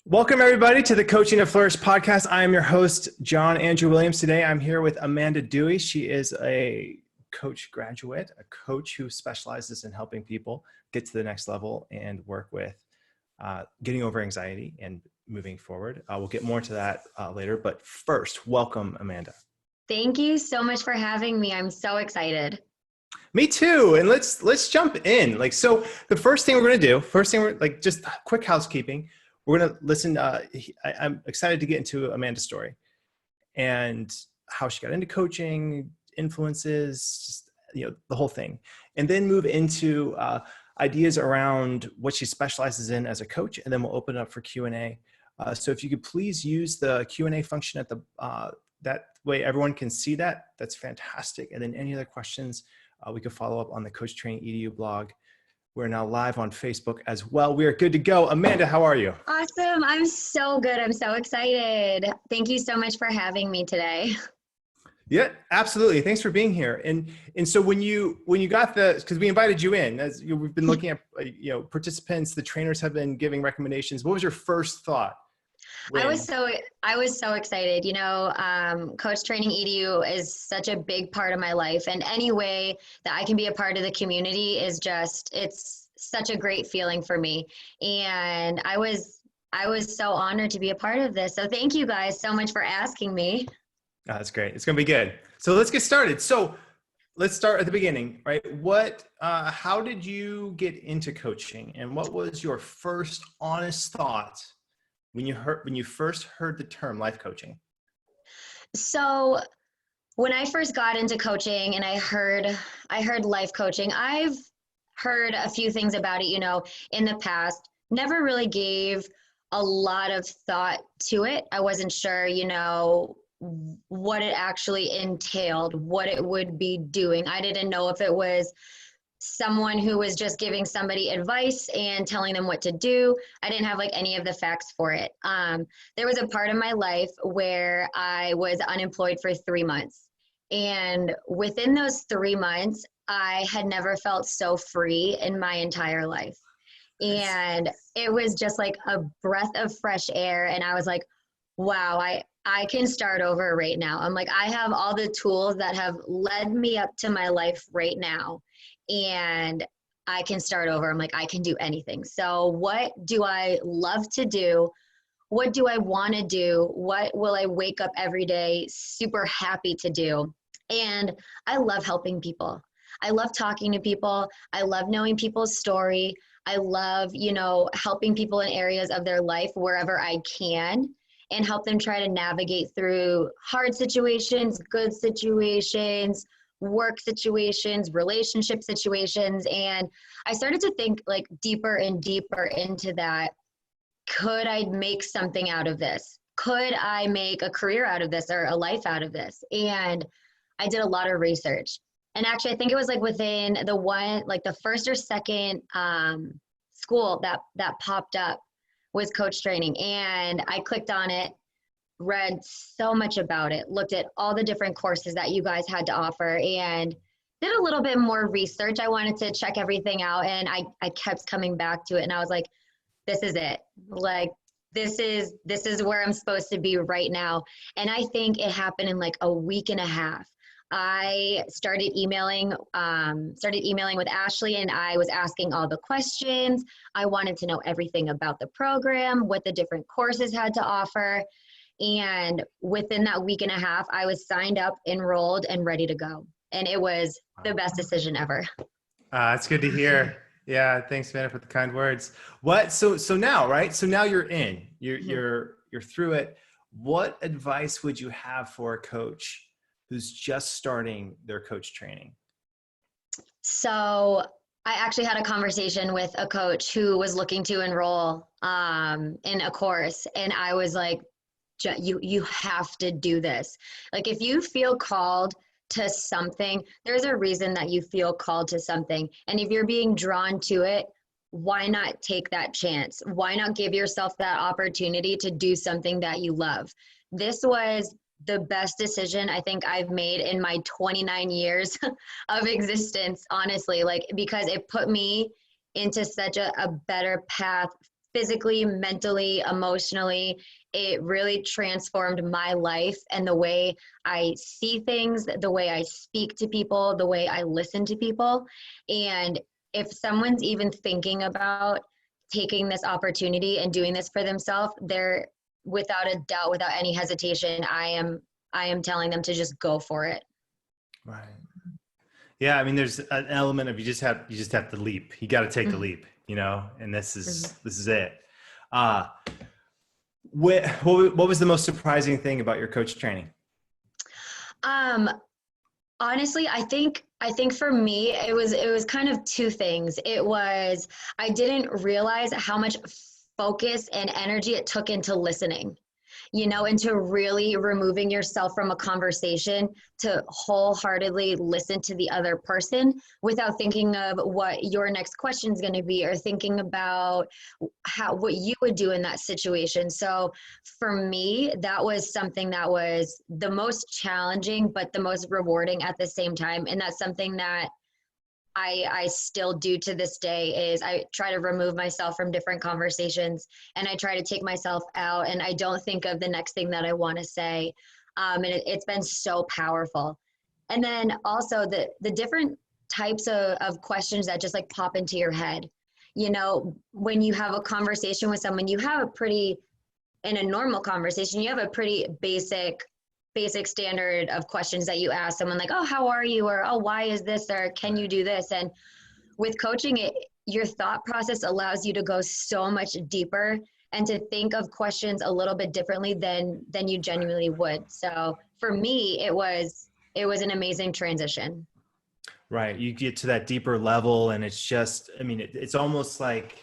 Welcome, everybody, to the Coaching to Flourish podcast. I am your host, John Andrew Williams. Today, I'm here with Amanda Dewey. She is a coach graduate, a coach who specializes in helping people get to the next level and work with getting over anxiety and moving forward. We'll get more to that later. But first, welcome, Amanda. Thank you so much for having me. I'm so excited. Me too. And let's jump in. So the first thing we're going to do, just quick housekeeping. We're going to listen. I'm excited to get into Amanda's story and how she got into coaching, influences, just, the whole thing. And then move into ideas around what she specializes in as a coach. And then we'll open it up for Q&A. So if you could please use the Q&A function at that way everyone can see that. That's fantastic. And then any other questions, we could follow up on the Coach Training EDU blog. We're now live on Facebook as well. We are good to go. Amanda, how are you? Awesome. I'm so good. I'm so excited. Thank you so much for having me today. Yeah, absolutely. Thanks for being here. And so when you got because we invited you in, as we've been looking at participants, the trainers have been giving recommendations. What was your first thought? I was so excited. Coach Training EDU is such a big part of my life, and any way that I can be a part of the community is it's such a great feeling for me. And I was so honored to be a part of this. So thank you guys so much for asking me. Oh, that's great. It's going to be good. So let's get started. So let's start at the beginning, right? How did you get into coaching, and what was your first honest thought when you first heard the term life coaching? So when I first got into coaching and I heard life coaching, I've heard a few things about it, in the past, never really gave a lot of thought to it. I wasn't sure, what it actually entailed, what it would be doing. I didn't know if it was someone who was just giving somebody advice and telling them what to do. I didn't have any of the facts for it. There was a part of my life where I was unemployed for 3 months. And within those 3 months, I had never felt so free in my entire life. And it was just like a breath of fresh air. And I was like, wow, I can start over right now. I'm like, I have all the tools that have led me up to my life right now. And I can start over. I'm like, I can do anything. So what do I love to do? What do I want to do? What will I wake up every day super happy to do? And I love helping people. I love talking to people. I love knowing people's story. I love, helping people in areas of their life wherever I can, and help them try to navigate through hard situations, good situations, work situations, relationship situations. And I started to think deeper and deeper into that. Could I make something out of this? Could I make a career out of this or a life out of this? And I did a lot of research. And actually, I think it was within the first or second school that popped up was coach training. And I clicked on it, read so much about it, looked at all the different courses that you guys had to offer, and did a little bit more research. I wanted to check everything out, and I kept coming back to it. And I was like, this is it. This is where I'm supposed to be right now. And I think it happened in a week and a half. I started emailing with Ashley, and I was asking all the questions. I wanted to know everything about the program, what the different courses had to offer. And within that week and a half, I was signed up, enrolled, and ready to go. And it was the best decision ever. It's good to hear. Yeah. Thanks, Amanda, for the kind words. So now, right? So now you're in, you're through it. What advice would you have for a coach who's just starting their coach training? So I actually had a conversation with a coach who was looking to enroll in a course. And I was like, you have to do this. If you feel called to something, there's a reason that you feel called to something. And if you're being drawn to it, why not take that chance? Why not give yourself that opportunity to do something that you love? This was the best decision I think I've made in my 29 years of existence, honestly, because it put me into such a better path physically, mentally, emotionally. It really transformed my life and the way I see things, the way I speak to people, the way I listen to people. And if someone's even thinking about taking this opportunity and doing this for themselves, they're, without a doubt, without any hesitation, I am telling them to just go for it. Right. Yeah. I mean, there's an element of you just have to leap. You got to take the leap, you know, and this is it. What was the most surprising thing about your coach training? Honestly, I think for me, it was kind of two things. It was, I didn't realize how much focus and energy it took into listening, you know, into really removing yourself from a conversation to wholeheartedly listen to the other person without thinking of what your next question is going to be, or thinking about what you would do in that situation. So for me, that was something that was the most challenging, but the most rewarding at the same time. And that's something that I still do to this day. Is I try to remove myself from different conversations, and I try to take myself out, and I don't think of the next thing that I want to say. And it's been so powerful. And then also the different types of questions that just like pop into your head. You know, when you have a conversation with someone, you have a pretty, in a normal conversation, you have a pretty basic standard of questions that you ask someone, like, oh, how are you? Or, oh, why is this? Or can you do this? And with coaching, your thought process allows you to go so much deeper and to think of questions a little bit differently than you genuinely would. So for me, it was an amazing transition. Right. You get to that deeper level, and it's just, I mean, it's almost like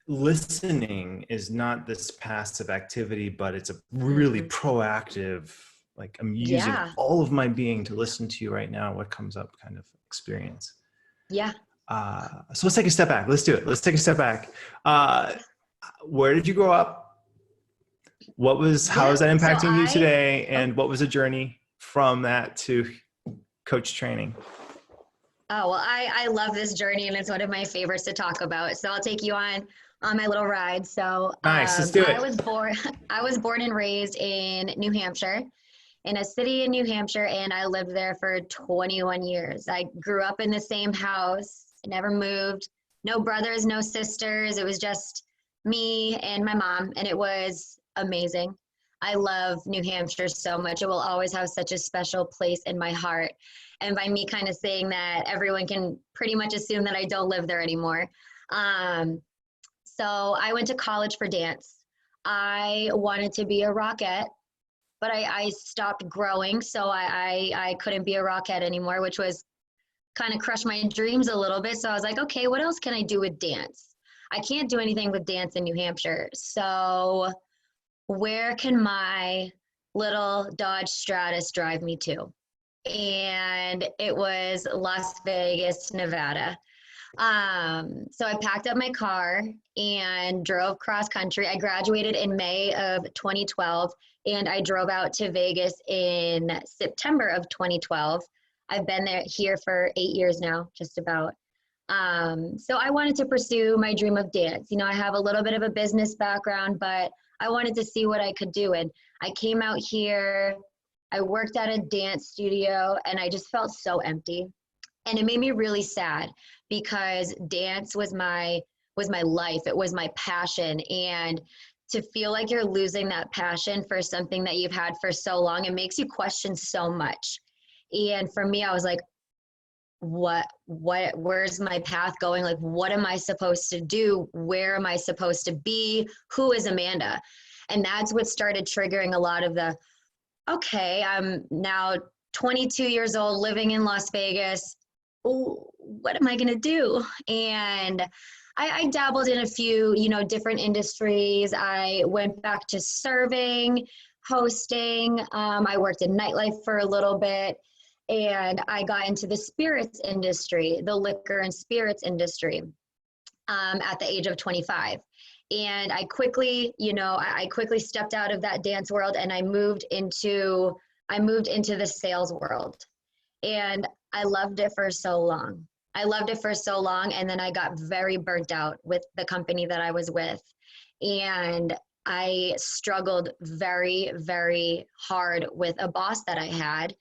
listening is not this passive activity, but it's a really proactive, like, I'm using all of my being to listen to you right now. What comes up kind of experience. Yeah. So let's take a step back. Let's do it. Let's take a step back. Where did you grow up? How is that impacting you today? And what was the journey from that to coach training? Oh, well, I love this journey, and it's one of my favorites to talk about. So I'll take you on my little ride. So nice, let's do it. I was born and raised in New Hampshire, in a city in New Hampshire, and I lived there for 21 years. I grew up in the same house, never moved, no brothers, no sisters. It was just me and my mom, and it was amazing. I love New Hampshire so much. It will always have such a special place in my heart. And by me kind of saying that, everyone can pretty much assume that I don't live there anymore. So I went to college for dance. I wanted to be a rockette, but I stopped growing, so I couldn't be a rockette anymore, which was kind of crushed my dreams a little bit. So I was like, okay, what else can I do with dance? I can't do anything with dance in New Hampshire. So where can my little Dodge Stratus drive me to? And it was Las Vegas, Nevada. So I packed up my car and drove cross country. I graduated in May of 2012, and I drove out to Vegas in September of 2012. I've been here for 8 years now, just about. So I wanted to pursue my dream of dance. You know, I have a little bit of a business background, but I wanted to see what I could do. And I came out here, I worked at a dance studio, and I just felt so empty. And it made me really sad, because dance was my life. It was my passion. And to feel like you're losing that passion for something that you've had for so long, it makes you question so much. And for me, I was like, where's my path going? Like, what am I supposed to do? Where am I supposed to be? Who is Amanda? And that's what started triggering a lot of the, okay, I'm now 22 years old, living in Las Vegas. Ooh, what am I going to do? And I dabbled in a few, different industries. I went back to serving, hosting. I worked in nightlife for a little bit, and I got into the spirits industry, the liquor and spirits industry, at the age of 25. And I quickly, I quickly stepped out of that dance world, and I moved into the sales world. And I loved it for so long. I loved it for so long, and then I got very burnt out with the company that I was with. And I struggled very, very hard with a boss that I had.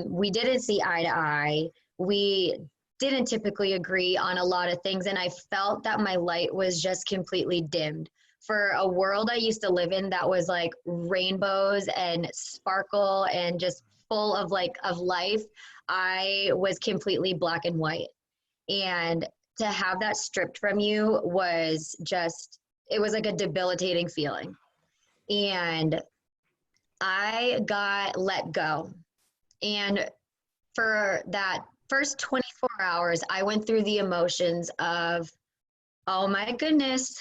We didn't see eye to eye. We didn't typically agree on a lot of things, and I felt that my light was just completely dimmed. For a world I used to live in that was like rainbows and sparkle and just full of life, I was completely black and white. And to have that stripped from you was just, it was like a debilitating feeling. And I got let go. And for that first 24 hours, I went through the emotions of, oh my goodness,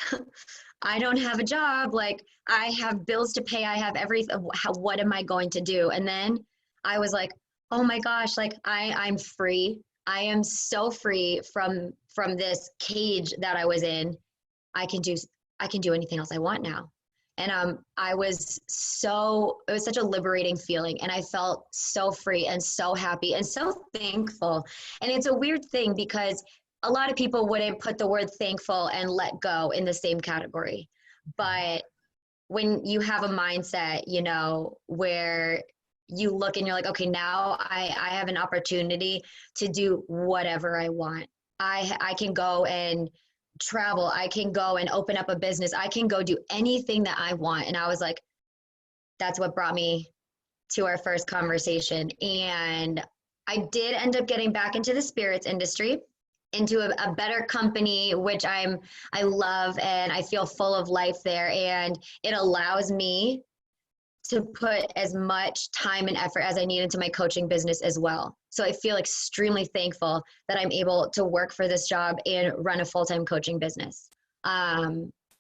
I don't have a job. Like, I have bills to pay. I have everything. What am I going to do? And then I was like, oh my gosh, like I'm free. I am so free from this cage that I was in. I can do anything else I want now. And it was such a liberating feeling. And I felt so free and so happy and so thankful. And it's a weird thing because a lot of people wouldn't put the word thankful and let go in the same category. But when you have a mindset, you know, where you look and you're like, okay, now I have an opportunity to do whatever I want. I can go and travel. I can go and open up a business. I can go do anything that I want. And I was like, that's what brought me to our first conversation. And I did end up getting back into the spirits industry, into a better company, which I love, and I feel full of life there. And it allows me to put as much time and effort as I need into my coaching business as well. So I feel extremely thankful that I'm able to work for this job and run a full-time coaching business.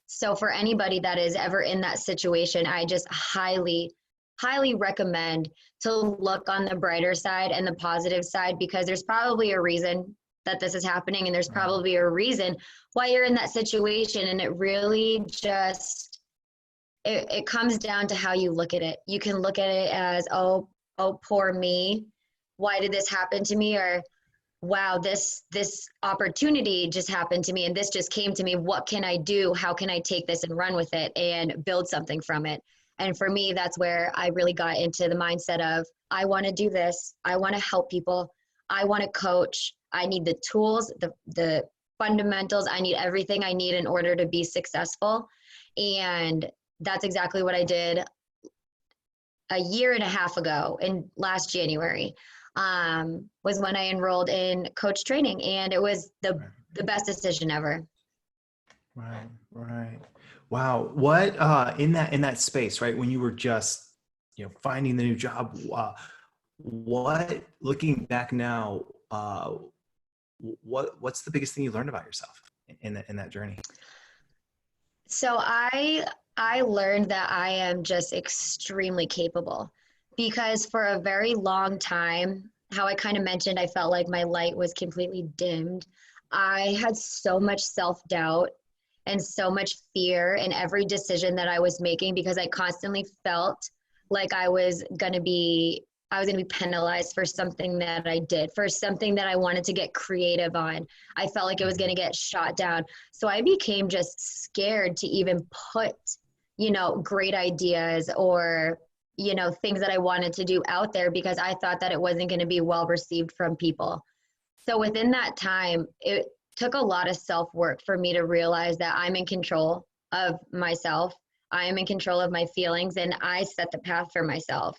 So for anybody that is ever in that situation, I just highly, highly recommend to look on the brighter side and the positive side, because there's probably a reason that this is happening, and there's probably a reason why you're in that situation. And it really just, it comes down to how you look at it. You can look at it as, oh, poor me. Why did this happen to me? Or, wow, this opportunity just happened to me and this just came to me. What can I do? How can I take this and run with it and build something from it? And for me, that's where I really got into the mindset of, I want to do this. I want to help people. I want to coach. I need the tools, the fundamentals. I need everything I need in order to be successful. And that's exactly what I did a year and a half ago, in last January, was when I enrolled in coach training, and it was the best decision ever. Right. Wow. What, in that space, right, when you were just, you know, finding the new job, what, looking back now, what's the biggest thing you learned about yourself in that journey? So I learned that I am just extremely capable, because for a very long time, how I kind of mentioned, I felt like my light was completely dimmed. I had so much self-doubt and so much fear in every decision that I was making, because I constantly felt like I was going to be penalized for something that I did, for something that I wanted to get creative on. I felt like it was going to get shot down. So I became just scared to even put, you know, great ideas or, you know, things that I wanted to do out there, because I thought that it wasn't going to be well received from people. So within that time, it took a lot of self-work for me to realize that I'm in control of myself. I am in control of my feelings, and I set the path for myself.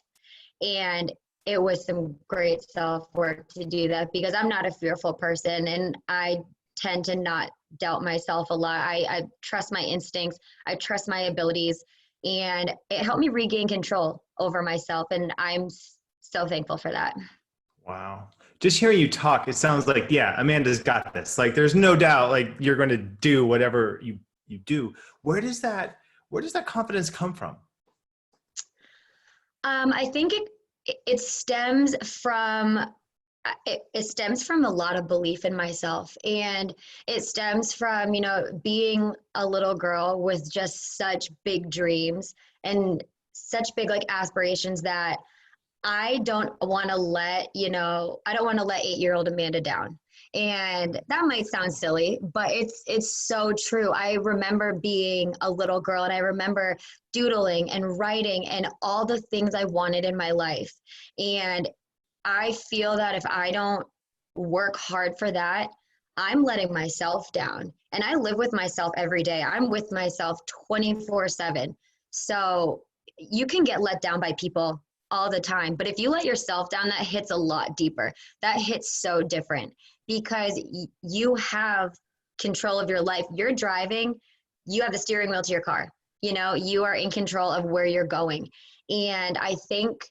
And it was some great self-work to do that, because I'm not a fearful person, and I tend to not doubt myself a lot. I trust my instincts. I trust my abilities, and it helped me regain control over myself. And I'm so thankful for that. Wow. Just hearing you talk, it sounds like, yeah, Amanda's got this. Like, there's no doubt, like, you're going to do whatever you do. Where does that confidence come from? I think it stems from a lot of belief in myself, and it stems from, you know, being a little girl with just such big dreams and such big like aspirations that I don't want to let 8-year-old Amanda down. And that might sound silly, but it's so true. I remember being a little girl and I remember doodling and writing and all the things I wanted in my life. And I feel that if I don't work hard for that, I'm letting myself down. And I live with myself every day. I'm with myself 24/7. So you can get let down by people all the time. But if you let yourself down, that hits a lot deeper. That hits so different because you have control of your life. You're driving, you have the steering wheel to your car. You know, you are in control of where you're going. And I think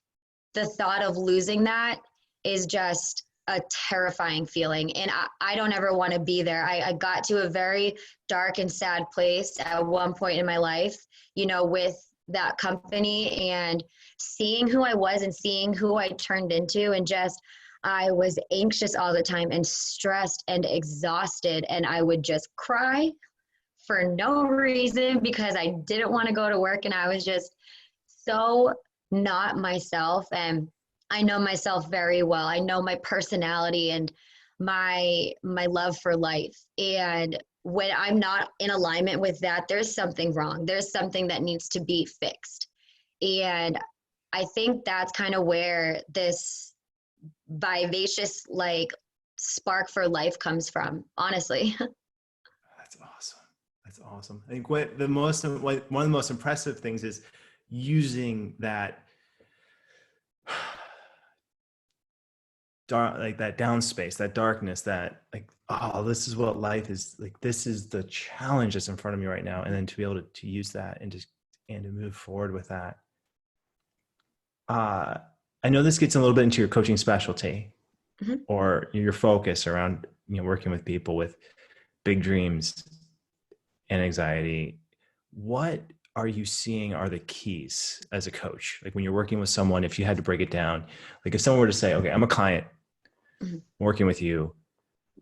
the thought of losing that is just a terrifying feeling. And I don't ever want to be there. I got to a very dark and sad place at one point in my life, you know, with that company and seeing who I was and seeing who I turned into. And just, I was anxious all the time and stressed and exhausted. And I would just cry for no reason because I didn't want to go to work. And I was just so not myself. And I know myself very well. I know my personality and my love for life. And when I'm not in alignment with that, there's something wrong. There's something that needs to be fixed. And I think that's kind of where this vivacious like spark for life comes from, honestly. That's awesome. That's awesome. I think one of the most impressive things is using that dark, like that downspace, that darkness, that like, oh, this is what life is like. This is the challenge that's in front of me right now. And then to be able to use that and to move forward with that. I know this gets a little bit into your coaching specialty or your focus around, you know, working with people with big dreams and anxiety. What are you seeing are the keys as a coach? Like when you're working with someone, if you had to break it down, like if someone were to say, okay, I'm a client working with you,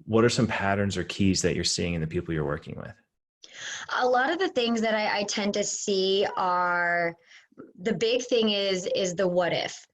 what are some patterns or keys that you're seeing in the people you're working with? A lot of the things that I tend to see are, the big thing is the what if.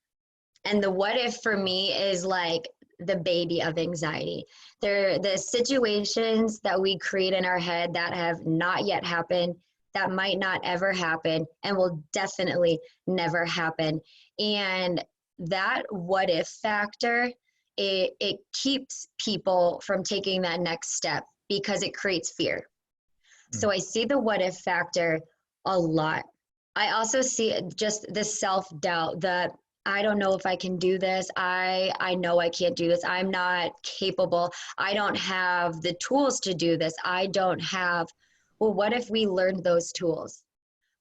And the what if for me is like the baby of anxiety. They're the situations that we create in our head that have not yet happened, that might not ever happen, and will definitely never happen. And that what if factor, it keeps people from taking that next step because it creates fear. So I see the what if factor a lot. I also see just the self-doubt, that I don't know if I can do this. I know I can't do this. I'm not capable. I don't have the tools to do this. I don't have, well, what if we learned those tools?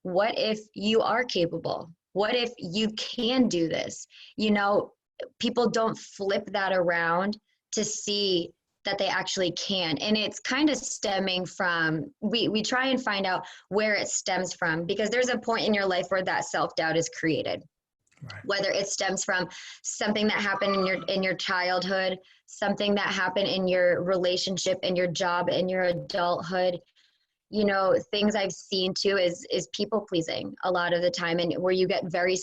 What if you are capable? What if you can do this? You know, people don't flip that around to see that they actually can. And it's kind of stemming from, we try and find out where it stems from, because there's a point in your life where that self-doubt is created. Right. Whether it stems from something that happened in your childhood, something that happened in your relationship, in your job, in your adulthood. You know, things I've seen too is people pleasing a lot of the time, and where you get very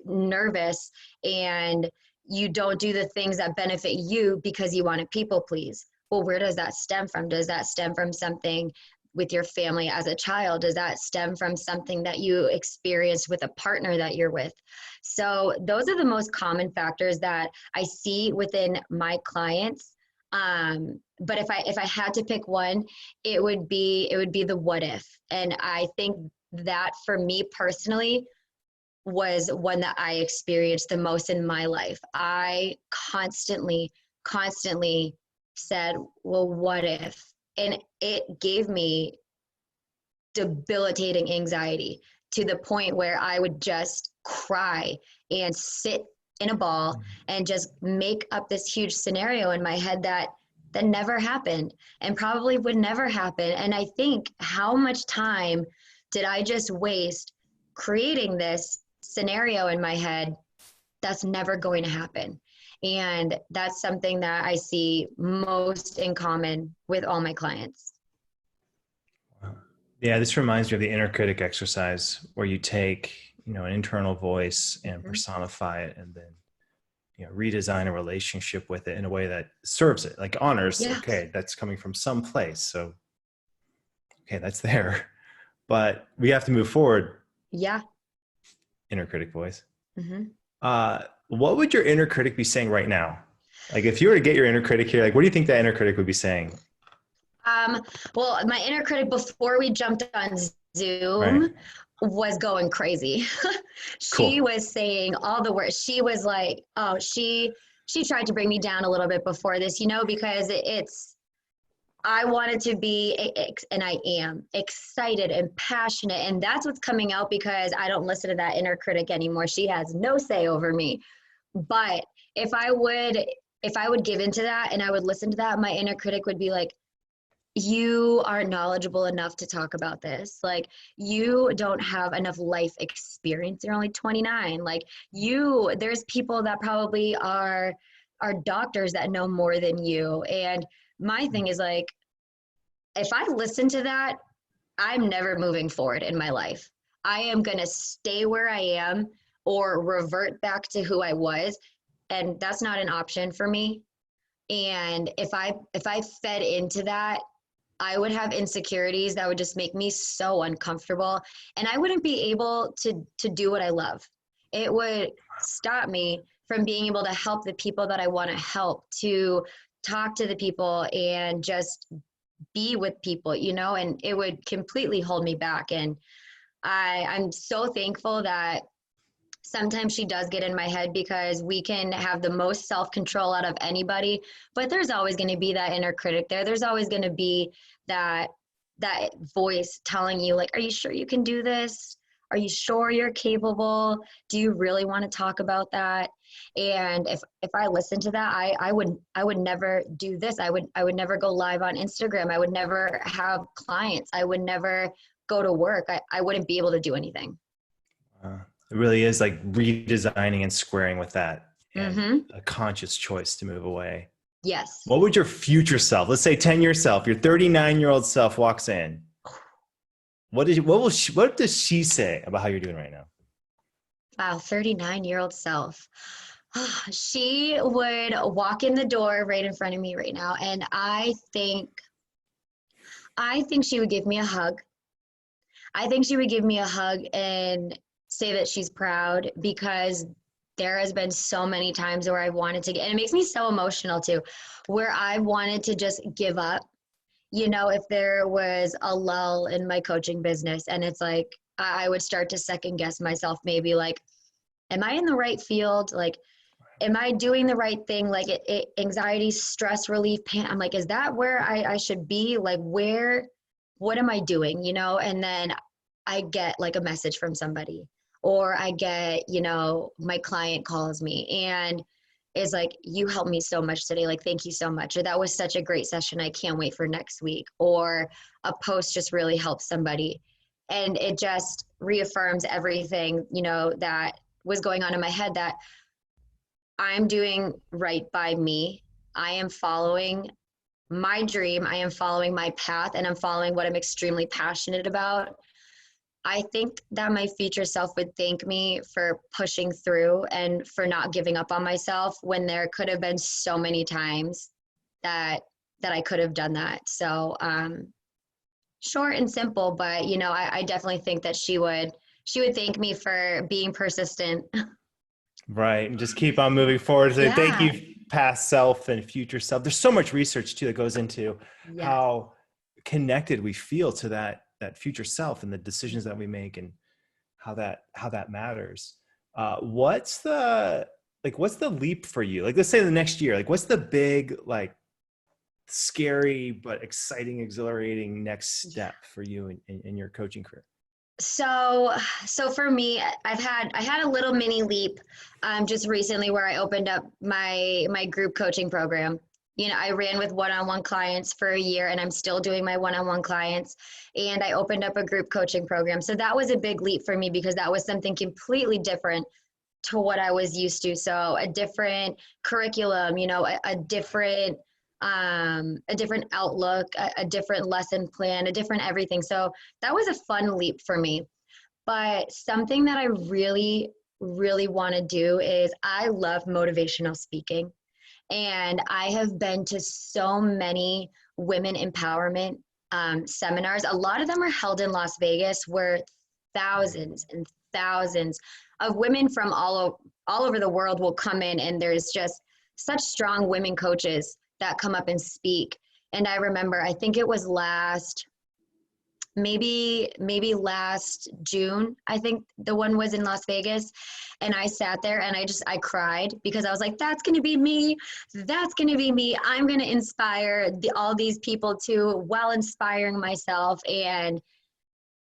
nervous and you don't do the things that benefit you because you want to people please. Well, where does that stem from? Does that stem from something with your family as a child? Does that stem from something that you experienced with a partner that you're with? So those are the most common factors that I see within my clients. But if I had to pick one, it would be the what if. And I think that for me personally was one that I experienced the most in my life. I constantly said, well, what if? And it gave me debilitating anxiety to the point where I would just cry and sit in a ball and just make up this huge scenario in my head that never happened and probably would never happen. And I think, how much time did I just waste creating this scenario in my head that's never going to happen? And that's something that I see most in common with all my clients. Wow. Yeah, this reminds me of the inner critic exercise, where you take, you know, an internal voice and personify it, and then redesign a relationship with it in a way that serves it, like honors, Yeah. okay, that's coming from some place. So, okay, that's there, but we have to move forward. Yeah. Inner critic voice. Mm-hmm. What would your inner critic be saying right now? Like if you were to get your inner critic here, like what do you think that inner critic would be saying? Well, my inner critic before we jumped on Right. Zoom was going crazy. She Cool. was saying all the words. She was like, oh, she tried to bring me down a little bit before this, because I wanted to be, and I am excited and passionate. And that's what's coming out because I don't listen to that inner critic anymore. She has no say over me. But if I would give into that and I would listen to that, my inner critic would be like, you aren't knowledgeable enough to talk about this. Like, you don't have enough life experience. You're only 29. Like, there's people that probably are doctors that know more than you. And my thing is like, if I listen to that, I'm never moving forward in my life. I am going to stay where I am or revert back to who I was. And that's not an option for me. And if I fed into that, I would have insecurities that would just make me so uncomfortable, and I wouldn't be able to do what I love. It would stop me from being able to help the people that I want to help, to talk to the people and just be with people, and it would completely hold me back. And I'm so thankful that sometimes she does get in my head, because we can have the most self-control out of anybody, but there's always going to be that inner critic there. There's always going to be that voice telling you, like, are you sure you can do this? Are you sure you're capable? Do you really want to talk about that? And if I listen to that, I would never do this. I would never go live on Instagram. I would never have clients. I would never go to work. I wouldn't be able to do anything. It really is like redesigning and squaring with that, and Mm-hmm. a conscious choice to move away. Yes. What would your future self, let's say 10-year self, your 39-year-old self walks in? What does she say about how you're doing right now? Wow, 39-year-old self. She would walk in the door right in front of me right now, and I think she would give me a hug. I think she would give me a hug and say that she's proud, because there has been so many times where I've wanted to and it makes me so emotional too, where I wanted to just give up. If there was a lull in my coaching business, and it's like, I would start to second guess myself, maybe like, am I in the right field? Like, am I doing the right thing? Like anxiety, stress relief, pain. I'm like, is that where I should be? Like, what am I doing? And then I get like a message from somebody, or I get, my client calls me and is like, you helped me so much today. Like, thank you so much. Or that was such a great session. I can't wait for next week. Or a post just really helps somebody. And it just reaffirms everything, that was going on in my head, that I'm doing right by me. I am following my dream. I am following my path, and I'm following what I'm extremely passionate about. I think that my future self would thank me for pushing through and for not giving up on myself, when there could have been so many times that I could have done that. So short and simple, but I definitely think that she would thank me for being persistent. Right. And just keep on moving forward. So thank Yeah. you, past self and future self. There's so much research too that goes into Yes. how connected we feel to that future self and the decisions that we make, and how that matters. What's the leap for you? Like, let's say the next year, like what's the big, like, scary but exciting, exhilarating next step for you in your coaching career? So for me, I had a little mini leap just recently, where I opened up my group coaching program. I ran with one-on-one clients for a year, and I'm still doing my one-on-one clients, and I opened up a group coaching program. So that was a big leap for me, because that was something completely different to what I was used to. So a different curriculum, a different outlook, a different lesson plan, a different everything. So that was a fun leap for me. But something that I really really want to do is I love motivational speaking. And I have been to so many women empowerment seminars. A lot of them are held in Las Vegas, where thousands and thousands of women from all over the world will come in, and there's just such strong women coaches that come up and speak. And I remember, I think it was maybe last June, I think the one was in Las Vegas, and I sat there and I cried, because I was like, that's going to be me. That's going to be me. I'm going to inspire all these people too, while inspiring myself. And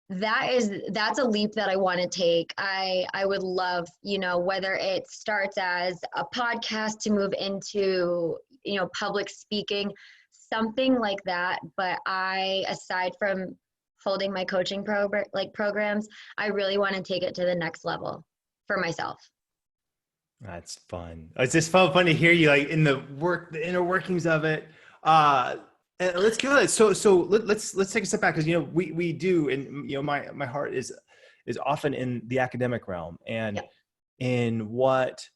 that's a leap that I want to take. I would love, whether it starts as a podcast to move into, public speaking, something like that. But aside from holding my coaching programs, I really want to take it to the next level for myself. That's fun. It's just fun to hear you like in the inner workings of it. And let's go ahead. So let's take a step back, because we do, and my heart is often in the academic realm, and Yep. in what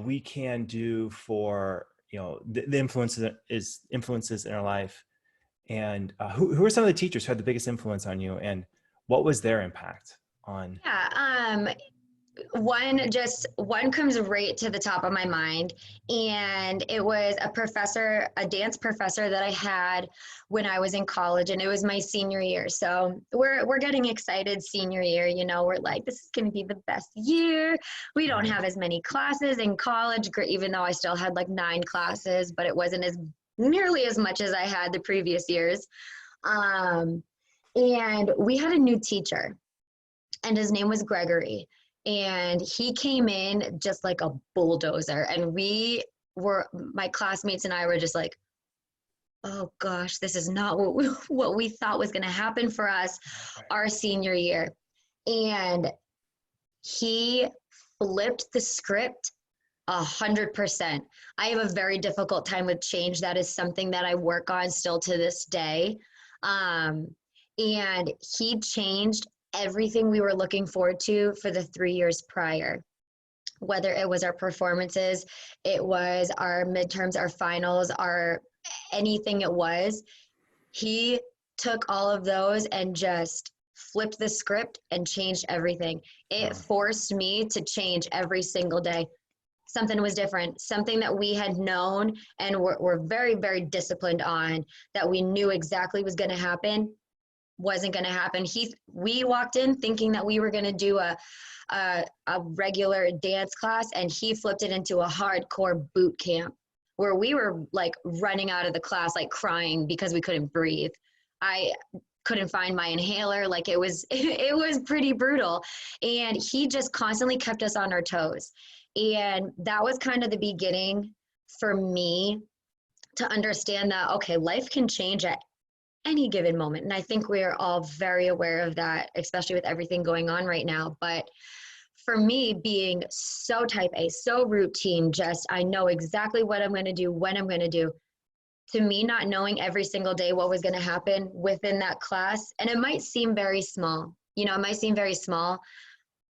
we can do for the influences in our life. And who are some of the teachers who had the biggest influence on you, and what was their impact on? Yeah. One comes right to the top of my mind, and it was a dance professor that I had when I was in college, and it was my senior year. So we're getting excited senior year, we're like, this is going to be the best year. We don't have as many classes in college, even though I still had like 9 classes, but it wasn't nearly as much as I had the previous years. And we had a new teacher, and his name was Gregory. And he came in just like a bulldozer. And my classmates and I were just like, oh gosh, this is not what we thought was going to happen for us our senior year. And he flipped the script 100%. I have a very difficult time with change. That is something that I work on still to this day. And he changed everything we were looking forward to for the 3 years prior, whether it was our performances, it was our midterms, our finals, anything it was. He took all of those and just flipped the script and changed everything. It forced me to change every single day. Something was different, something that we had known and were very, very disciplined on, that we knew exactly was going to happen, wasn't going to happen. We walked in thinking that we were going to do a regular dance class, and he flipped it into a hardcore boot camp where we were like running out of the class, like crying because we couldn't breathe. I couldn't find my inhaler. Like it was pretty brutal. And he just constantly kept us on our toes. And that was kind of the beginning for me to understand that, okay, life can change at any given moment. And I think we are all very aware of that, especially with everything going on right now. But for me, being so type A, so routine, just I know exactly what I'm going to do, when I'm going to do, to me, not knowing every single day what was going to happen within that class. And it might seem very small,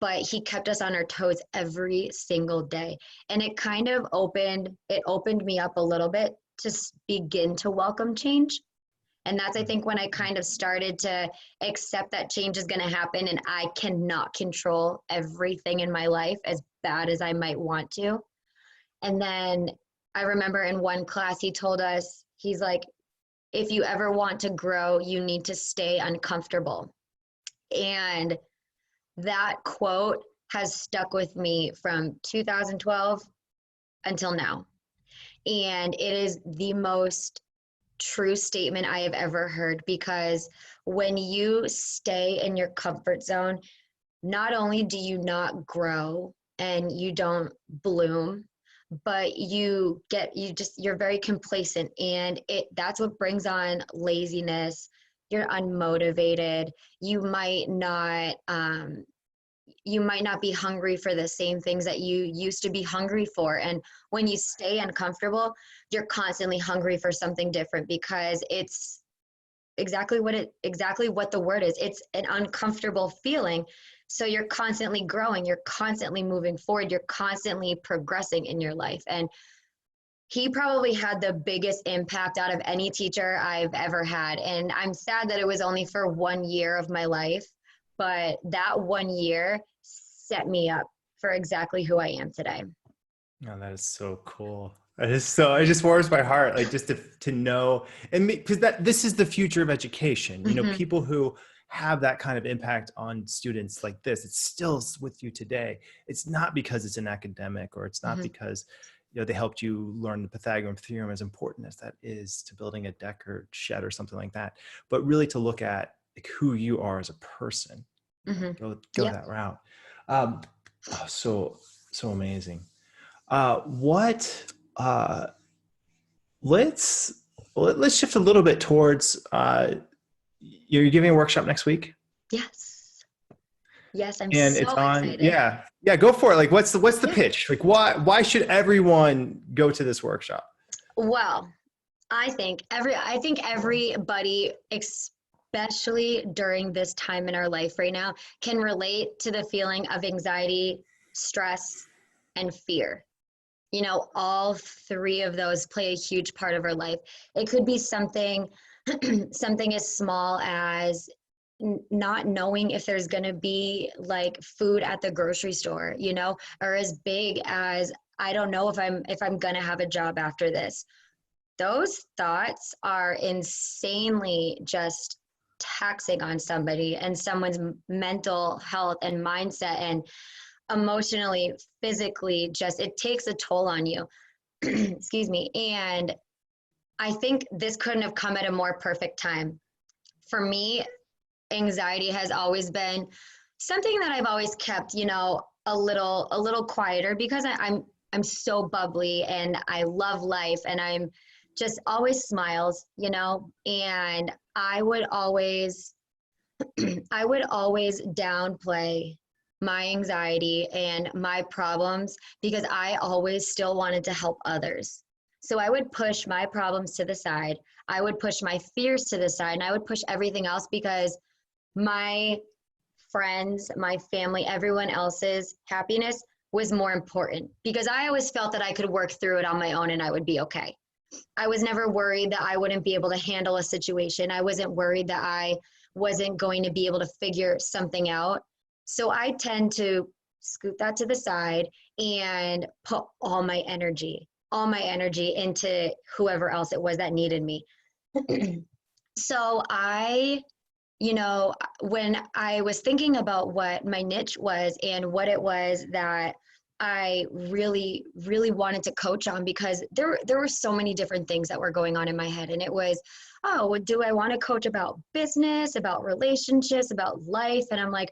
but he kept us on our toes every single day. And it kind of opened me up a little bit to begin to welcome change. And that's, I think, when I kind of started to accept that change is going to happen, and I cannot control everything in my life as bad as I might want to. And then I remember in one class, he told us, he's like, if you ever want to grow, you need to stay uncomfortable. And that quote has stuck with me from 2012 until now. And it is the most true statement I have ever heard, because when you stay in your comfort zone, not only do you not grow and you don't bloom, but you're very complacent, and that's what brings on laziness. You're unmotivated. You might not be hungry for the same things that you used to be hungry for. And when you stay uncomfortable, you're constantly hungry for something different, because it's exactly what the word is. It's an uncomfortable feeling. So you're constantly growing, you're constantly moving forward, you're constantly progressing in your life. And he probably had the biggest impact out of any teacher I've ever had. And I'm sad that it was only for 1 year of my life, but that 1 year set me up for exactly who I am today. Oh, that is so cool. That is so, it just warms my heart, like just to know, and because this is the future of education, you know, Mm-hmm. people who have that kind of impact on students like this, it's still with you today. It's not because it's an academic, or it's not Mm-hmm. because, you know, they helped you learn the Pythagorean theorem, as important as that is to building a deck or shed or something like that, but really to look at like who you are as a person, you know, Mm-hmm. go Yep. that route. Oh, so amazing. What let's let's shift a little bit towards you're giving a workshop next week, Yes, I'm and it's so on, excited. yeah, go for it. Like what's the Yeah. pitch? Like why should everyone go to this workshop? Well, I think everybody, especially during this time in our life right now, can relate to the feeling of anxiety, stress, and fear. You know, all three of those play a huge part of our life. It could be something something as small as not knowing if there's going to be like food at the grocery store, you know, or as big as I don't know if I'm going to have a job after this. Those thoughts are insanely just taxing on somebody and someone's mental health and mindset, and emotionally, physically, just it takes a toll on you. Excuse me. And I think this couldn't have come at a more perfect time. For me, anxiety has always been something that I've always kept, you know, a little quieter because I'm so bubbly and I love life and I'm just always smiles, you know, and I would always downplay my anxiety and my problems because I always still wanted to help others. So I would push my problems to the side. I would push my fears to the side, and I would push everything else because my friends, my family, everyone else's happiness was more important because I always felt that I could work through it on my own and I would be okay. I was never worried that I wouldn't be able to handle a situation. I wasn't worried that I wasn't going to be able to figure something out. So I tend to scoot that to the side and put all my energy into whoever else it was that needed me. So you know, when I was thinking about what my niche was and what it was that I really, really wanted to coach on, because there were so many different things that were going on in my head. And it was, oh, do I want to coach about business, about relationships, about life? And I'm like,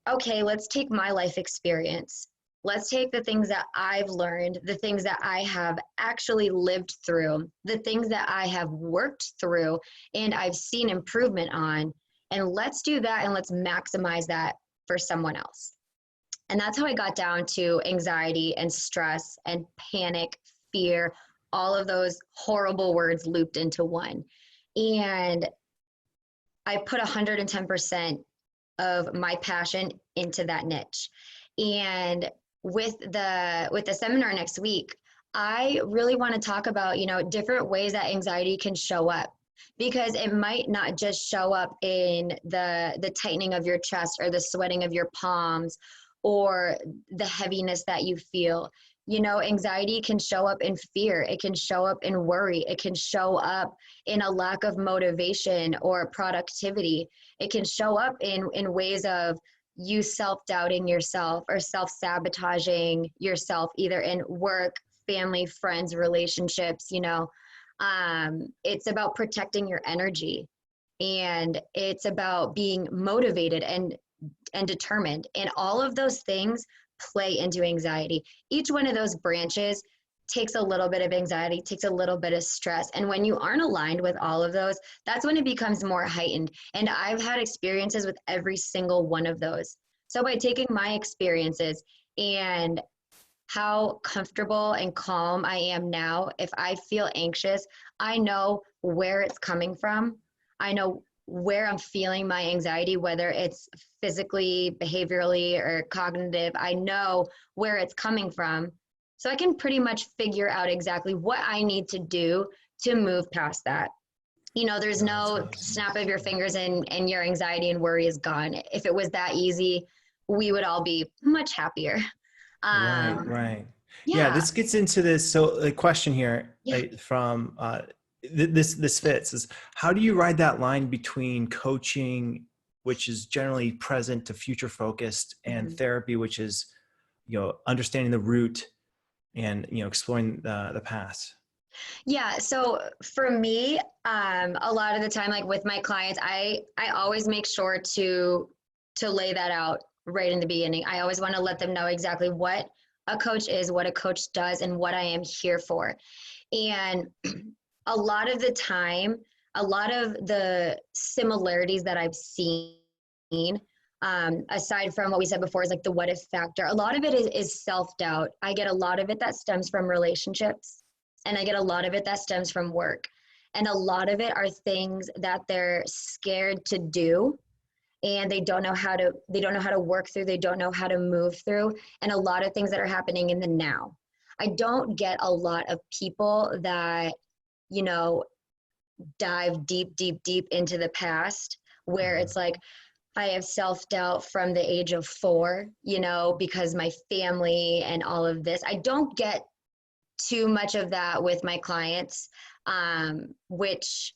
okay, let's take my life experience. Let's take the things that I've learned, the things that I have actually lived through, the things that I have worked through and I've seen improvement on. And let's do that and let's maximize that for someone else. And that's how I got down to anxiety and stress and panic, fear, all of those horrible words looped into one. And I put 110% of my passion into that niche. And with the seminar next week, I really want to talk about, you know, different ways that anxiety can show up, because it might not just show up in the tightening of your chest or the sweating of your palms or the heaviness that you feel. You know, anxiety can show up in fear. It can show up in worry. It can show up in a lack of motivation or productivity. It can show up in ways of you self-doubting yourself or self-sabotaging yourself, either in work, family, friends, relationships. You know, it's about protecting your energy, and it's about being motivated and determined. And all of those things play into anxiety. Each one of those branches takes a little bit of anxiety, takes a little bit of stress. And when you aren't aligned with all of those, that's when it becomes more heightened. And I've had experiences with every single one of those. So by taking my experiences and how comfortable and calm I am now, if I feel anxious, I know where it's coming from. I know where I'm feeling my anxiety, whether it's physically, behaviorally, or cognitive. I know where it's coming from. So I can pretty much figure out exactly what I need to do to move past that. There's That's no awesome. snap of your fingers and your anxiety and worry is gone. If it was that easy, we would all be much happier. Right, Um, right. Yeah, yeah, this gets into this. So the question here yeah. from this fits is, how do you ride that line between coaching, which is generally present to future focused, and Mhm. therapy, which is, understanding the root and, exploring the past? Yeah, so for me, a lot of the time, like with my clients, I always make sure to lay that out right in the beginning. I always want to let them know exactly what a coach is, what a coach does, and what I am here for. And a lot of the time, a lot of the similarities that I've seen, aside from what we said before, is like the what if factor. A lot of it is self doubt. I get a lot of it that stems from relationships, and I get a lot of it that stems from work. And a lot of it are things that they're scared to do, and they don't know how to work through, they don't know how to move through, and a lot of things that are happening in the now. I don't get a lot of people that, you know, dive deep, deep, deep into the past, where Mhm. it's like, I have self doubt from the age of 4, because my family and all of this. I don't get too much of that with my clients, which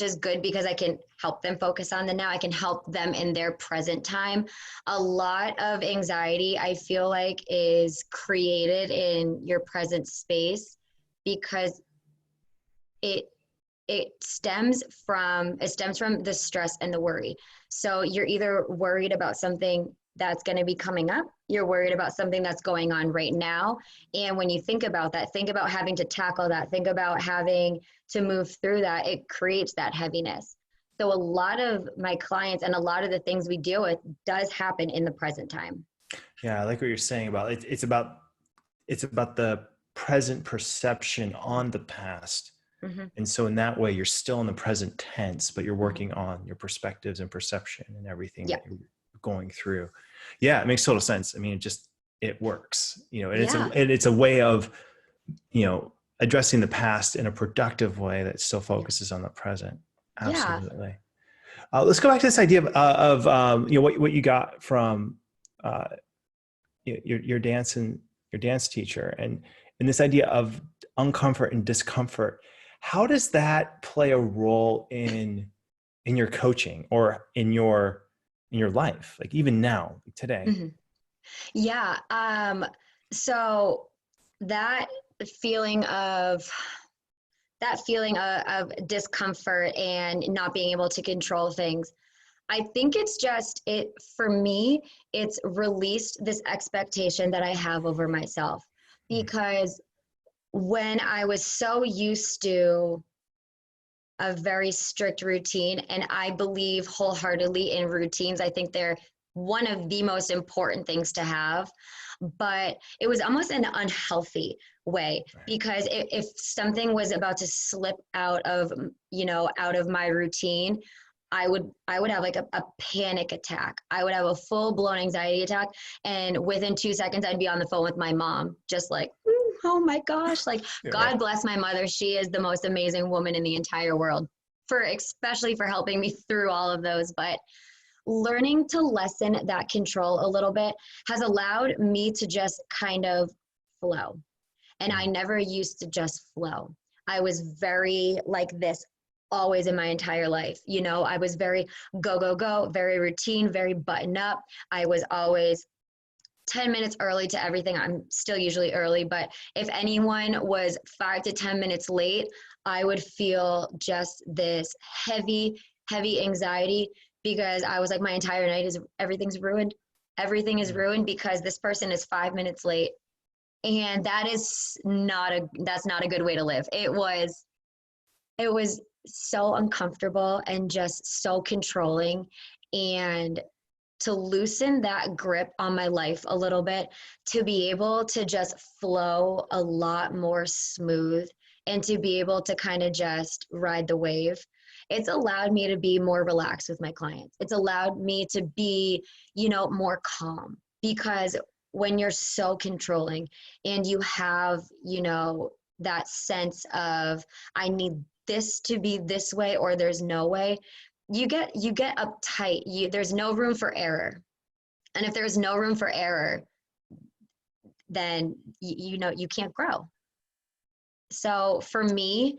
is good because I can help them focus on the now. I can help them in their present time. A lot of anxiety, I feel like, is created in your present space because it it stems from the stress and the worry. So you're either worried about something that's going to be coming up, you're worried about something that's going on right now, and when you think about that, think about having to tackle that, think about having to move through that, it creates that heaviness. So a lot of my clients and a lot of the things we deal with does happen in the present time. Yeah, I like what you're saying about it. It's about the present perception on the past. Hmm. And so in that way, you're still in the present tense, but you're Hmm. working on your perspectives and perception and everything Yeah. that you're going through. Yeah, it makes total sense. I mean, it works, and Yeah. it's a way of, addressing the past in a productive way that still Yeah. focuses on the present. Yeah. Absolutely. Let's go back to this idea of what you got from uh, your dance teacher, and this idea of uncomfort and discomfort. How does that play a role in your coaching or in your life, like even now, today? Hmm. Yeah. So that feeling of that feeling of discomfort and not being able to control things, I think it's just it for me, it's released this expectation that I have over myself. Because when I was so used to a very strict routine, and I believe wholeheartedly in routines, I think they're one of the most important things to have, but it was almost an unhealthy way, Right. because if something was about to slip out of my routine, I would have like a panic attack. I would have a full blown anxiety attack, and within 2 seconds I'd be on the phone with my mom, just like, oh my gosh, like, Right. God bless my mother. She is the most amazing woman in the entire world, for especially for helping me through all of those. But learning to lessen that control a little bit has allowed me to just kind of flow. And I Mm. never used to just flow. I was very like this always in my entire life. I was very go, go, go, very routine, very button up. I was always 10 minutes early to everything. I'm still usually early, but if anyone was 5 to 10 minutes late, I would feel just this heavy, heavy anxiety, because I was like, my entire night is everything's ruined. Everything is Mm. ruined because this person is 5 minutes late. And that's not a good way to live. It was so uncomfortable and just so controlling. And to loosen that grip on my life a little bit, to be able to just flow a lot more smooth, and to be able to kind of just ride the wave. it's allowed me to be more relaxed with my clients. It's allowed me to be, more calm, because when you're so controlling and you have, that sense of, I need this to be this way or there's no way, you get uptight. There's no room for error. And if there's no room for error, then you can't grow. So for me,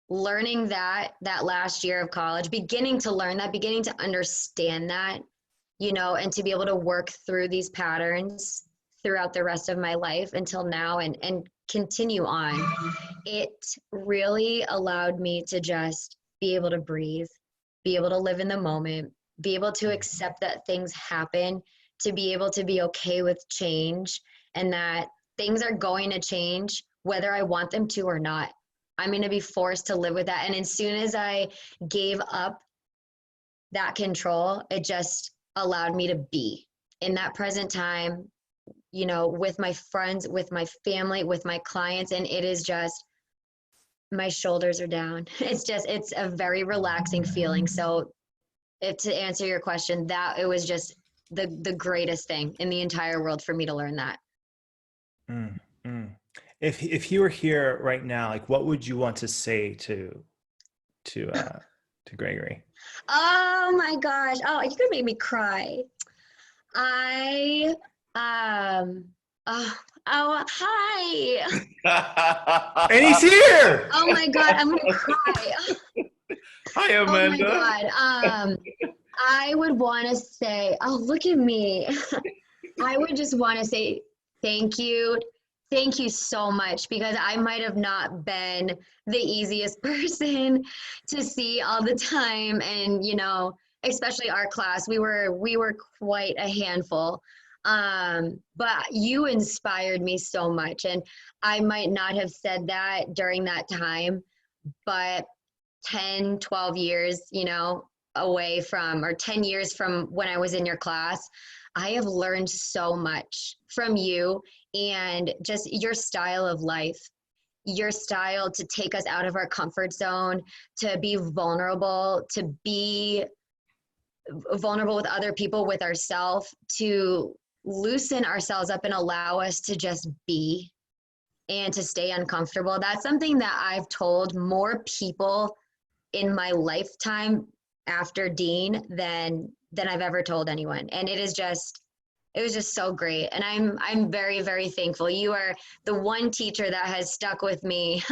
learning that last year of college, beginning to learn that, beginning to understand that, and to be able to work through these patterns throughout the rest of my life until now and continue on, it really allowed me to just be able to breathe, be able to live in the moment, be able to accept that things happen, to be able to be okay with change, and that things are going to change whether I want them to or not. I'm going to be forced to live with that. And as soon as I gave up that control, it just allowed me to be in that present time, with my friends, with my family, with my clients. And it is just, my shoulders are down. It's a very relaxing feeling. So to answer your question, that it was just the greatest thing in the entire world for me to learn that. If you were here right now, like, what would you want to say to Gregory? Oh my gosh. Oh, you could make me cry. Hi. And he's here. Oh my God, I'm gonna cry. Hi, Amanda. Oh my God. I would want to say, oh, look at me. I would just want to say thank you. Thank you so much, because I might have not been the easiest person to see all the time. And, especially our class, we were quite a handful. But you inspired me so much. And I might not have said that during that time, but 10, 12 years, away from, or 10 years from when I was in your class, I have learned so much from you, and just your style of life, your style to take us out of our comfort zone, to be vulnerable, to be vulnerable with other people, with ourselves, to loosen ourselves up and allow us to just be and to stay uncomfortable. That's something that I've told more people in my lifetime after Dean than I've ever told anyone. And it was just so great. And I'm very, very thankful. You are the one teacher that has stuck with me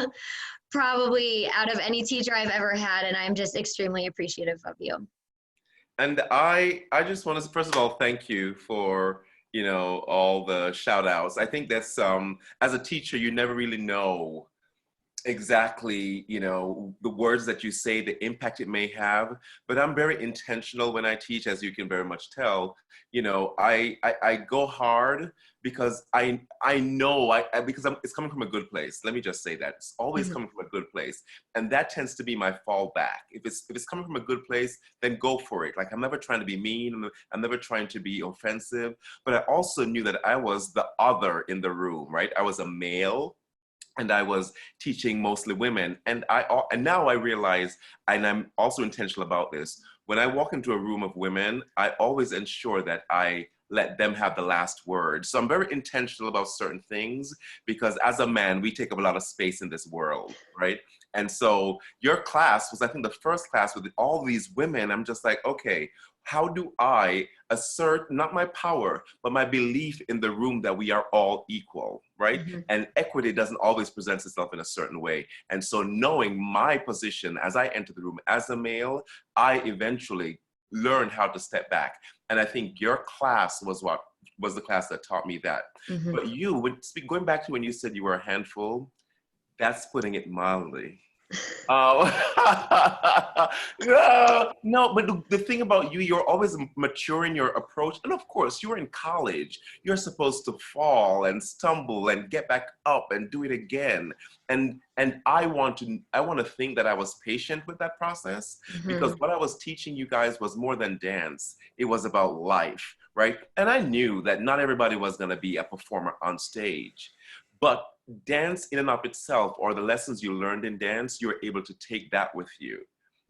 probably out of any teacher I've ever had. And I'm just extremely appreciative of you. And I just want to, first of all, thank you for, all the shout outs. I think that's, as a teacher, you never really know exactly, the words that you say, the impact it may have. But I'm very intentional when I teach, as you can very much tell. I go hard because I know because it's coming from a good place. Let me just say that it's always coming from a good place, and that tends to be my fallback. If it's coming from a good place, then go for it. Like, I'm never trying to be mean. I'm never trying to be offensive. But I also knew that I was the other in the room, right? I was a male, and I was teaching mostly women. And now I realize, and I'm also intentional about this, when I walk into a room of women, I always ensure that I let them have the last word. So I'm very intentional about certain things, because as a man, we take up a lot of space in this world, right? And so your class was, I think, the first class with all these women. I'm just like, okay, how do I assert not my power, but my belief in the room that we are all equal, right? And equity doesn't always present itself in a certain way. And so knowing my position as I enter the room as a male, I eventually learned how to step back. And I think your class was the class that taught me that. But going back to when you said you were a handful, that's putting it mildly. No, but the thing about you, you're always maturing your approach. And of course, you're in college. You're supposed to fall and stumble and get back up and do it again. And I want to think that I was patient with that process, because what I was teaching you guys was more than dance. It was about life, right? And I knew that not everybody was going to be a performer on stage. But dance in and of itself, or the lessons you learned in dance, you're able to take that with you.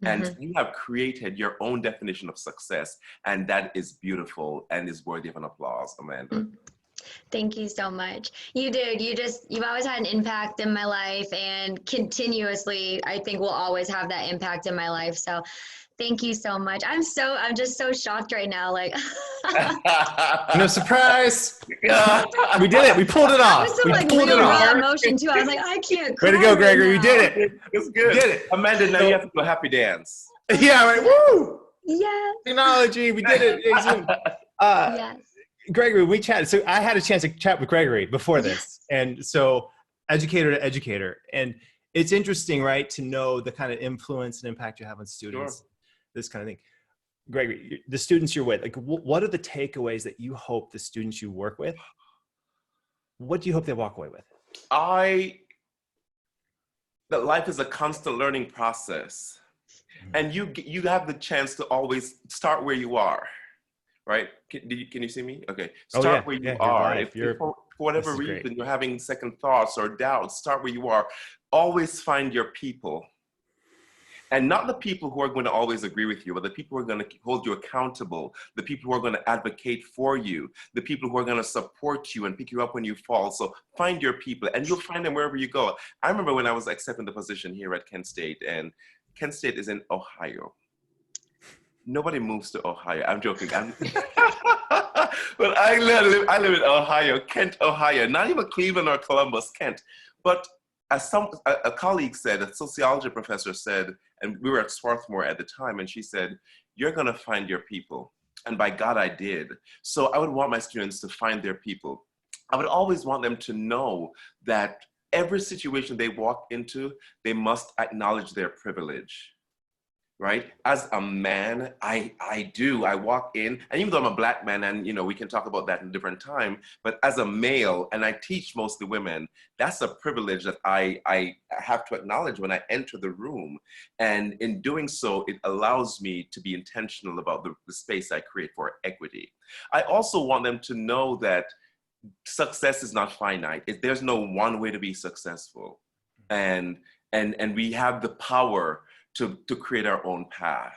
And you have created your own definition of success, and that is beautiful and is worthy of an applause, Amanda. Thank you so much. You did. You've always had an impact in my life, and continuously, I think will always have that impact in my life. So thank you so much. I'm just so shocked right now. Like, no surprise. We did it. We pulled it off. I was so, like, really raw emotion too. I was like, I can't. Way to go, Gregory. We did it. It's good. We did it. Amanda, now you have to do a happy dance. Yeah, right. Woo! Yes. Technology. We did it. Yes. Gregory, we chatted. So I had a chance to chat with Gregory before this. And so educator to educator. And it's interesting, right, to know the kind of influence and impact you have on students, this kind of thing. Gregory, the students you're with, like, what are the takeaways that you hope the students you work with, what do you hope they walk away with? That life is a constant learning process. And you have the chance to always start where you are. Right? Can you see me? Okay. Start where you are. If for whatever reason you're having second thoughts or doubts, start where you are. Always find your people. And not the people who are going to always agree with you, but the people who are going to hold you accountable, the people who are going to advocate for you, the people who are going to support you and pick you up when you fall. So find your people, and you'll find them wherever you go. I remember when I was accepting the position here at Kent State, and Kent State is in Ohio. Nobody moves to Ohio. I'm joking. But I live in Ohio, Kent, Ohio. Not even Cleveland or Columbus, Kent. But as a colleague said, a sociology professor said, and we were at Swarthmore at the time, and she said, "You're going to find your people." And by God, I did. So I would want my students to find their people. I would always want them to know that every situation they walk into, they must acknowledge their privilege. Right? As a man, I walk in, and even though I'm a Black man, and we can talk about that in a different time, but as a male, and I teach mostly women, that's a privilege that I have to acknowledge when I enter the room. And in doing so, it allows me to be intentional about the space I create for equity. I also want them to know that success is not finite. There's no one way to be successful. And we have the power to create our own path.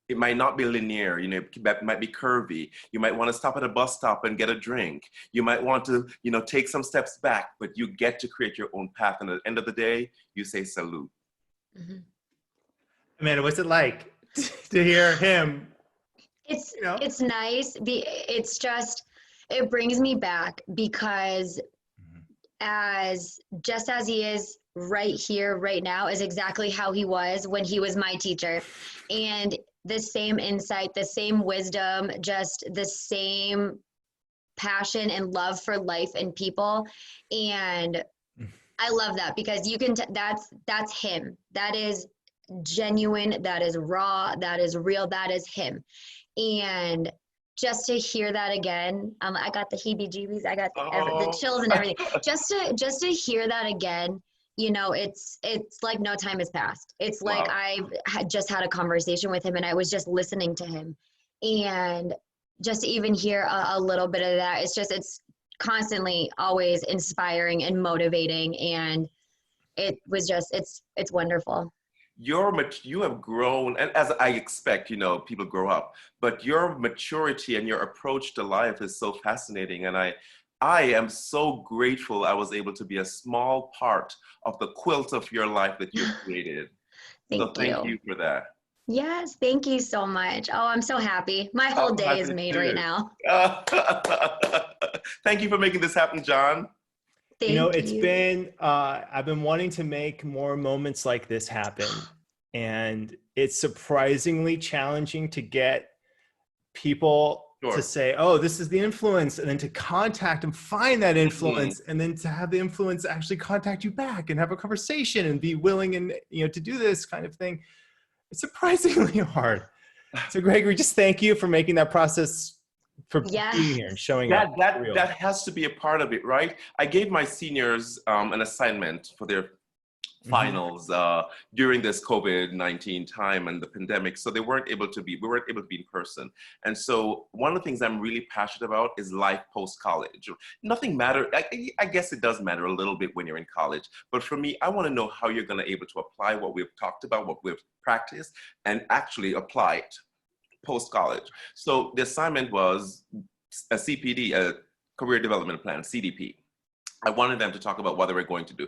It might not be linear, it might be curvy. You might want to stop at a bus stop and get a drink. You might want to, take some steps back, but you get to create your own path. And at the end of the day, you say salute. Mm-hmm. Amanda, what's it like to hear him? It's nice. It brings me back because as he is right here, right now, is exactly how he was when he was my teacher. And the same insight, the same wisdom, just the same passion and love for life and people. And I love that because you can, that's him. That is genuine. That is raw. That is real. That is him. And just to hear that again, I got the heebie-jeebies. I got the chills and everything. Just to hear that again, it's like no time has passed. It's like I had just had a conversation with him and I was just listening to him. And just to even hear a little bit of that, it's constantly always inspiring and motivating. And it was just, it's wonderful. You have grown, and as I expect, people grow up, but your maturity and your approach to life is so fascinating. And I am so grateful I was able to be a small part of the quilt of your life that you created. Thank you for that. Yes, thank you so much. Oh, I'm so happy. My whole day is made right now. Thank you for making this happen, John. It's been, I've been wanting to make more moments like this happen. And it's surprisingly challenging to get people to say, oh, this is the influence, and then to contact and find that influence, and then to have the influence actually contact you back and have a conversation and be willing and, to do this kind of thing. It's surprisingly hard. So Gregory, just thank you for making that process, for being here and showing up. That has to be a part of it, right? I gave my seniors an assignment for finals during this COVID-19 time and the pandemic. So we weren't able to be in person. And so one of the things I'm really passionate about is life post-college. Nothing matters. I guess it does matter a little bit when you're in college. But for me, I want to know how you're going to able to apply what we've talked about, what we've practiced, and actually apply it post-college. So the assignment was a CPD, a Career Development Plan, CDP. I wanted them to talk about what they were going to do.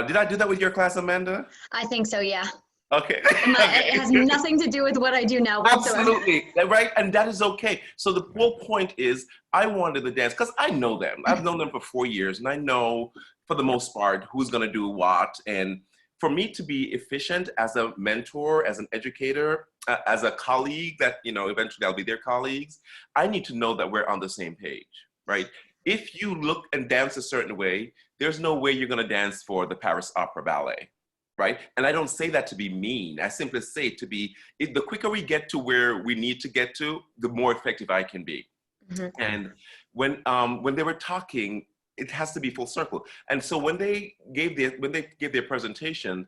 Did I do that with your class, Amanda? I think so, yeah. Okay. It has nothing to do with what I do now whatsoever. Absolutely, right? And that is okay. So the whole point is I wanted the dance because I know them. I've known them for 4 years and I know for the most part who's going to do what. And for me to be efficient as a mentor, as an educator, as a colleague that, eventually I'll be their colleagues, I need to know that we're on the same page, right? If you look and dance a certain way, there's no way you're going to dance for the Paris Opera Ballet, right? And I don't say that to be mean. I simply say to be, the quicker we get to where we need to get to, the more effective I can be. Mm-hmm. And when they were talking, it has to be full circle. And so when they gave their presentation,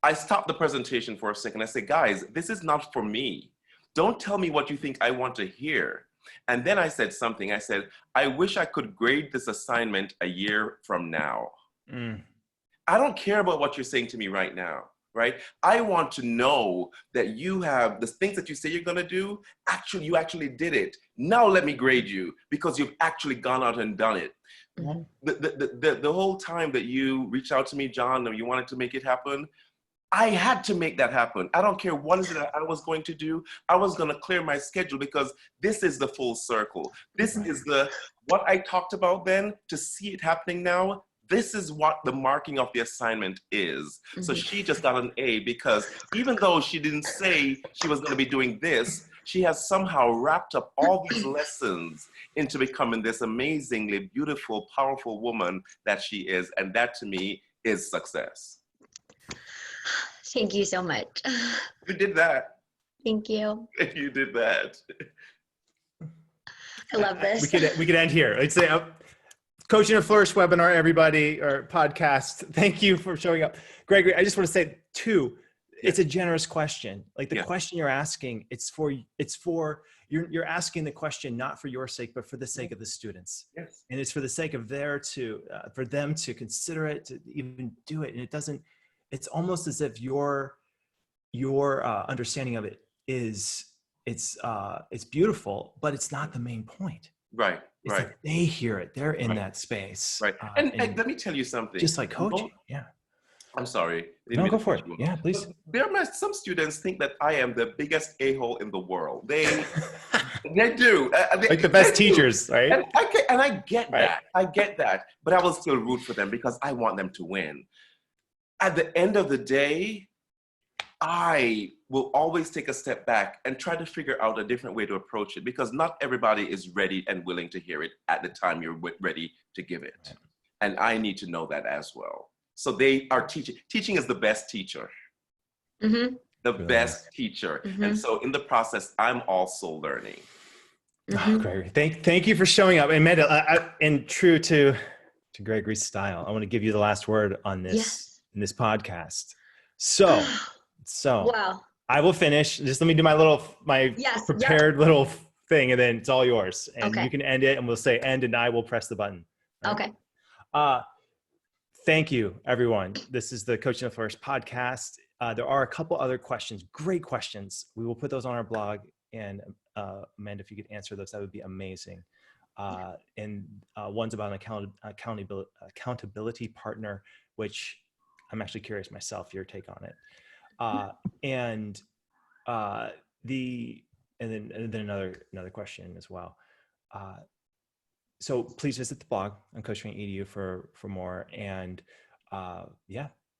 I stopped the presentation for a second. I said, guys, this is not for me. Don't tell me what you think I want to hear. And then I said something. I said, I wish I could grade this assignment a year from now. I don't care about what you're saying to me right now, right? I want to know that you have the things that you say you're going to do. Actually, you actually did it. Now let me grade you because you've actually gone out and done it. Mm-hmm. The whole time that you reached out to me, John, and you wanted to make it happen, I had to make that happen. I don't care what is it I was going to do. I was going to clear my schedule because this is the full circle. This is what I talked about then to see it happening now. This is what the marking of the assignment is. Mm-hmm. So she just got an A because even though she didn't say she was going to be doing this, she has somehow wrapped up all these lessons into becoming this amazingly beautiful, powerful woman that she is. And that to me is success. Thank you so much. You did that. Thank you. You did that. I love this. We could end here. Let's say Coaching to Flourish webinar, everybody, or podcast. Thank you for showing up. Gregory, I just want to say too, it's a generous question. Like the question you're asking, you're asking the question not for your sake, but for the sake of the students. Yes. And it's for the sake of for them to consider it, to even do it. And it's almost as if your understanding of it is it's beautiful, but it's not the main point. Right. It's like they hear it. They're in that space. Right. And let me tell you something. Just like coaching. Yeah. I'm sorry. No, go for it. Yeah, please. Some students think that I am the biggest a-hole in the world. They do. Like the best teachers, right? And I get that. I get that. But I will still root for them because I want them to win. At the end of the day, I will always take a step back and try to figure out a different way to approach it because not everybody is ready and willing to hear it at the time you're ready to give it. Right. And I need to know that as well. So they are teaching. Teaching is the best teacher. Mm-hmm. The best teacher. Mm-hmm. And so in the process, I'm also learning. Mm-hmm. Oh, Gregory, thank you for showing up. Amanda, and true to Gregory's style, I want to give you the last word on this in this podcast. So wow. I will finish. Just let me do my prepared little thing, and then it's all yours. And you can end it, and we'll say end, and I will press the button. Right? Okay. Thank you, everyone. This is the Coaching to Flourish podcast. There are a couple other questions, great questions. We will put those on our blog. And Amanda, if you could answer those, that would be amazing. And one's about an accountability partner, which I'm actually curious myself, your take on it. And then another question as well. So please visit the blog on CoachTrain.edu for more. And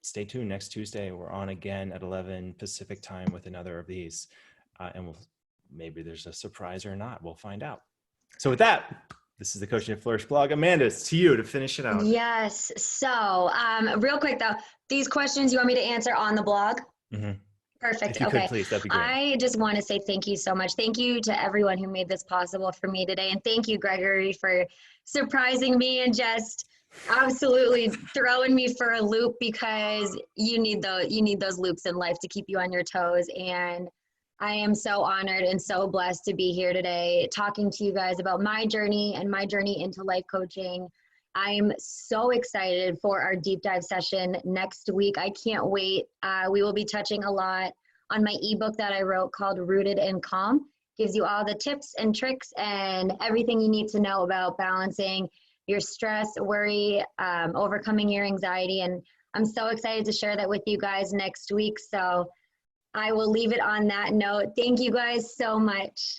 stay tuned. Next Tuesday, we're on again at 11 Pacific time with another of these. And maybe there's a surprise or not. We'll find out. So with that, this is the Coaching to Flourish blog. Amanda, it's to you to finish it out. Yes. So real quick though, these questions you want me to answer on the blog? Mm-hmm. Perfect. If you could, please, that'd be great. I just want to say thank you so much. Thank you to everyone who made this possible for me today. And thank you, Gregory, for surprising me and just Absolutely throwing me for a loop, because you need those loops in life to keep you on your toes. And I am so honored and so blessed to be here today talking to you guys about my journey and my journey into life coaching. I'm so excited for our deep dive session next week. I can't wait. We will be touching a lot on my ebook that I wrote called Rooted in Calm. Gives you all the tips and tricks and everything you need to know about balancing your stress, worry, overcoming your anxiety. And I'm so excited to share that with you guys next week. So I will leave it on that note. Thank you guys so much.